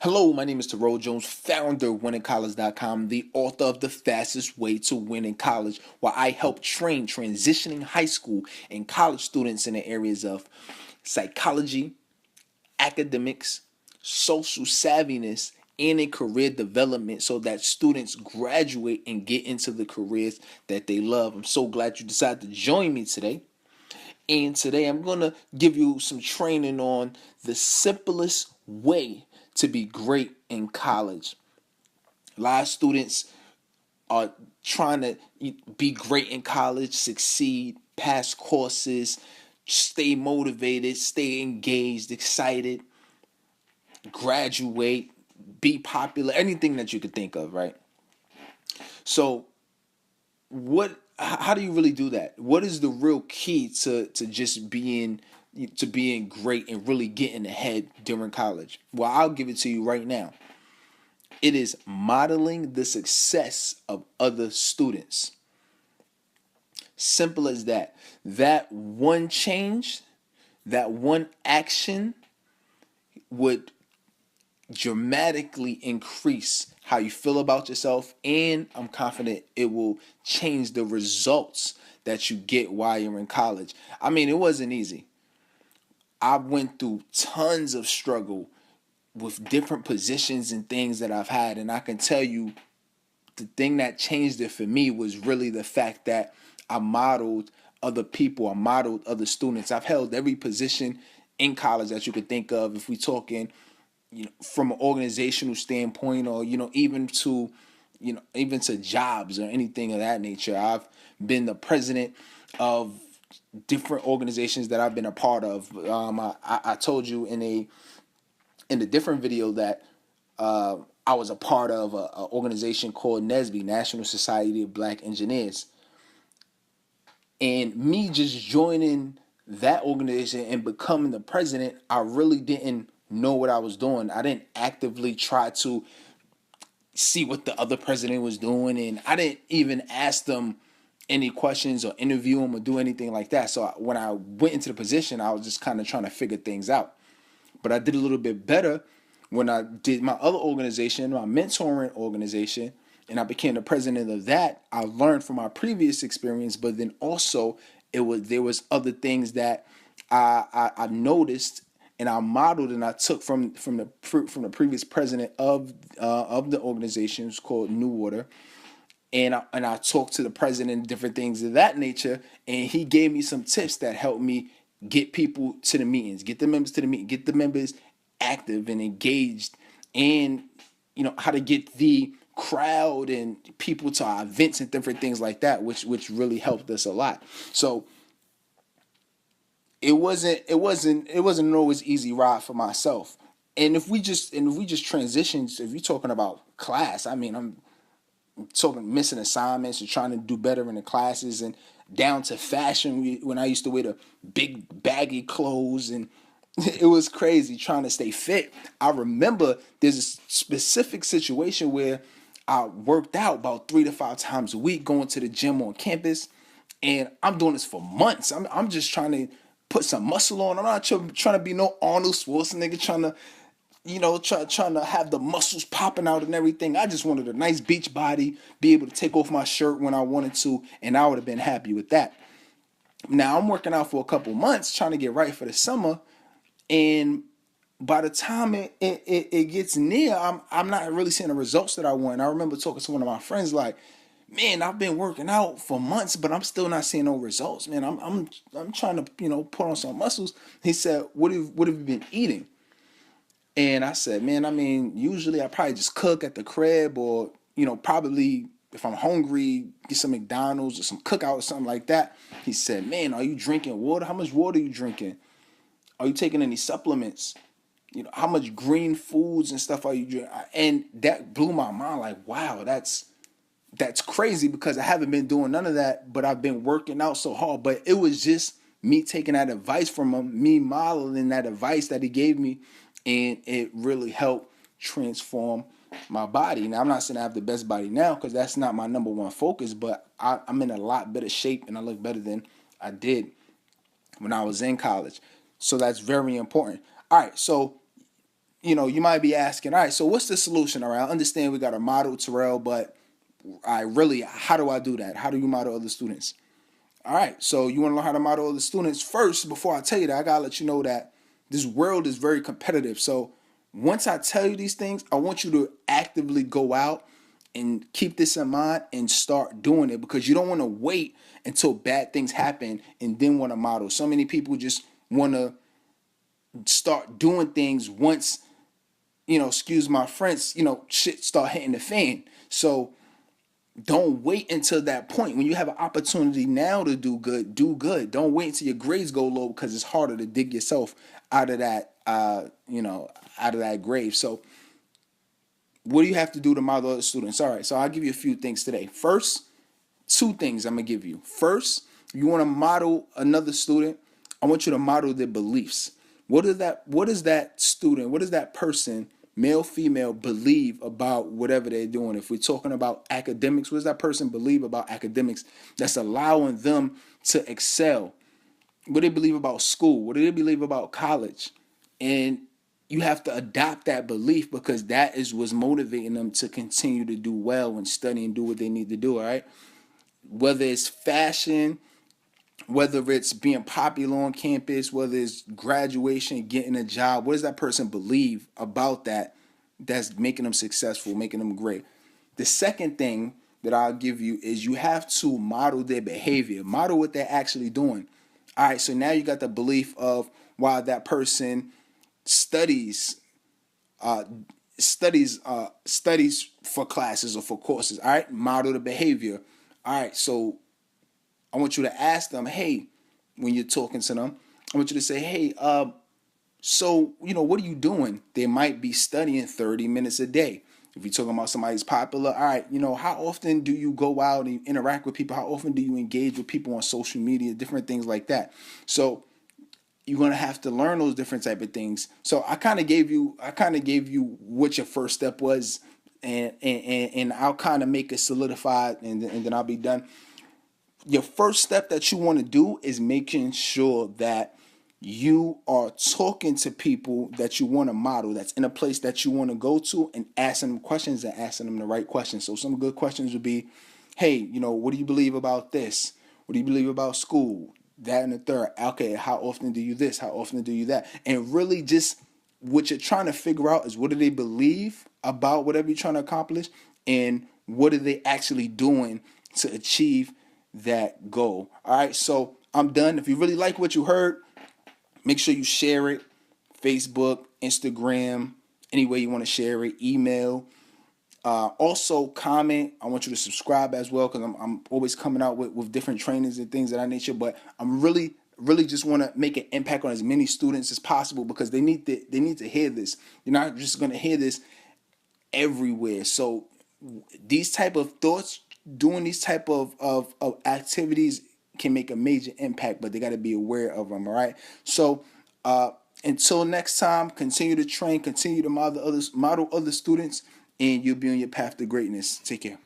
Hello, my name is Terrell Jones, founder of winningcollege.com, the author of The Fastest Way to Win in College, where I help train transitioning high school and college students in the areas of psychology, academics, social savviness, and in career development so that students graduate and get into the careers that they love. I'm so glad you decided to join me today. And today I'm going to give you some training on the simplest way to be great in college. A lot of students are trying to be great in college, succeed, pass courses, stay motivated, stay engaged, excited, graduate, be popular, anything that you could think of, right? So how do you really do that? What is the real key to just being great and really getting ahead during college? Well, I'll give it to you right now. It is modeling the success of other students. Simple as that. That one change, that one action would dramatically increase how you feel about yourself, and I'm confident it will change the results that you get while you're in college. I mean, it wasn't easy. I went through tons of struggle with different positions and things that I've had, and I can tell you the thing that changed it for me was really the fact that I modeled other people, I modeled other students. I've held every position in college that you could think of. If we talking, from an organizational standpoint, or even to jobs or anything of that nature. I've been the president of different organizations that I've been a part of. I told you in a different video that I was a part of an organization called NSBE, National Society of Black Engineers. And me just joining that organization and becoming the president, I really didn't know what I was doing. I didn't actively try to see what the other president was doing, and I didn't even ask them any questions or interview them or do anything like that. So when I went into the position, I was just kind of trying to figure things out. But I did a little bit better when I did my other organization, my mentoring organization, and I became the president of that. I learned from my previous experience, but then also there was other things that I noticed and I modeled and I took from the previous president of the organization. It's called New Water. And I talked to the president and different things of that nature, and he gave me some tips that helped me get people to the meetings, get the members to the meeting, get the members active and engaged, and how to get the crowd and people to our events and different things like that, which really helped us a lot. So it wasn't always easy ride for myself. And if we just transition, if you're talking about class, I mean, I'm talking missing assignments and trying to do better in the classes, and down to fashion when I used to wear the big baggy clothes, and it was crazy trying to stay fit. I remember there's a specific situation where I worked out about 3 to 5 times a week, going to the gym on campus, and I'm doing this for months. I'm just trying to put some muscle on. I'm not trying to be no Arnold Schwarzenegger, trying to trying to have the muscles popping out and everything. I just wanted a nice beach body, be able to take off my shirt when I wanted to, and I would have been happy with that. Now I'm working out for a couple months, trying to get right for the summer, and by the time it gets near, I'm not really seeing the results that I want. I remember talking to one of my friends like, man, I've been working out for months, but I'm still not seeing no results. Man, I'm trying to put on some muscles. He said, what have you been eating? And I said, man, I mean, usually I probably just cook at the crib, or, probably if I'm hungry, get some McDonald's or some cookout or something like that. He said, man, are you drinking water? How much water are you drinking? Are you taking any supplements? How much green foods and stuff are you drinking? And that blew my mind. Like, wow, that's crazy, because I haven't been doing none of that, but I've been working out so hard. But it was just me taking that advice from him, me modeling that advice that he gave me, and it really helped transform my body. Now, I'm not saying I have the best body now, because that's not my number one focus, but I'm in a lot better shape, and I look better than I did when I was in college. So that's very important. All right, so you might be asking, all right, so what's the solution? All right, I understand we got a model, Terrell, but I really, how do I do that? How do you model other students? All right, so you want to learn how to model other students first. Before I tell you that, I gotta let you know that this world is very competitive. So once I tell you these things, I want you to actively go out and keep this in mind and start doing it, because you don't want to wait until bad things happen and then want to model. So many people just want to start doing things once, excuse my French, shit start hitting the fan. So don't wait until that point. When you have an opportunity now to do good, do good. Don't wait until your grades go low, because it's harder to dig yourself out of that, out of that grave. So what do you have to do to model other students? All right, so I'll give you a few things today. First, two things I'm gonna give you. First, you want to model another student. I want you to model their beliefs. What is that student, what is that person, male, female, believe about whatever they're doing? If we're talking about academics, what does that person believe about academics that's allowing them to excel? What do they believe about school? What do they believe about college? And you have to adopt that belief, because that is what's motivating them to continue to do well and study and do what they need to do, all right? Whether it's fashion, whether it's being popular on campus, whether it's graduation, getting a job, what does that person believe about that that's making them successful, making them great? The second thing that I'll give you is you have to model their behavior, model what they're actually doing. All right, so now you got the belief of why that person studies studies for classes or for courses. All right, model the behavior. All right, so I want you to ask them, hey, when you're talking to them, I want you to say, hey, so, what are you doing? They might be studying 30 minutes a day. If you're talking about somebody's popular, all right, how often do you go out and interact with people? How often do you engage with people on social media? Different things like that. So you're gonna have to learn those different type of things. So I kind of gave you what your first step was, and I'll kind of make it solidified, and then I'll be done. Your first step that you want to do is making sure that you are talking to people that you want to model, that's in a place that you want to go to, and asking them questions and asking them the right questions. So some good questions would be, hey, what do you believe about this? What do you believe about school? That and the third. Okay, how often do you this? How often do you that? And really just what you're trying to figure out is, what do they believe about whatever you're trying to accomplish, and what are they actually doing to achieve that goal? All right, so I'm done. If you really like what you heard, make sure you share it. Facebook, Instagram, any way you want to share it, email. Also comment. I want you to subscribe as well, because I'm always coming out with different trainings and things of that nature. But I'm really just want to make an impact on as many students as possible, because they need to hear this. You're not just going to hear this everywhere. So these type of thoughts, doing these type of activities can make a major impact, but they got to be aware of them. All right. So until next time, continue to train, continue to model other students, and you'll be on your path to greatness. Take care.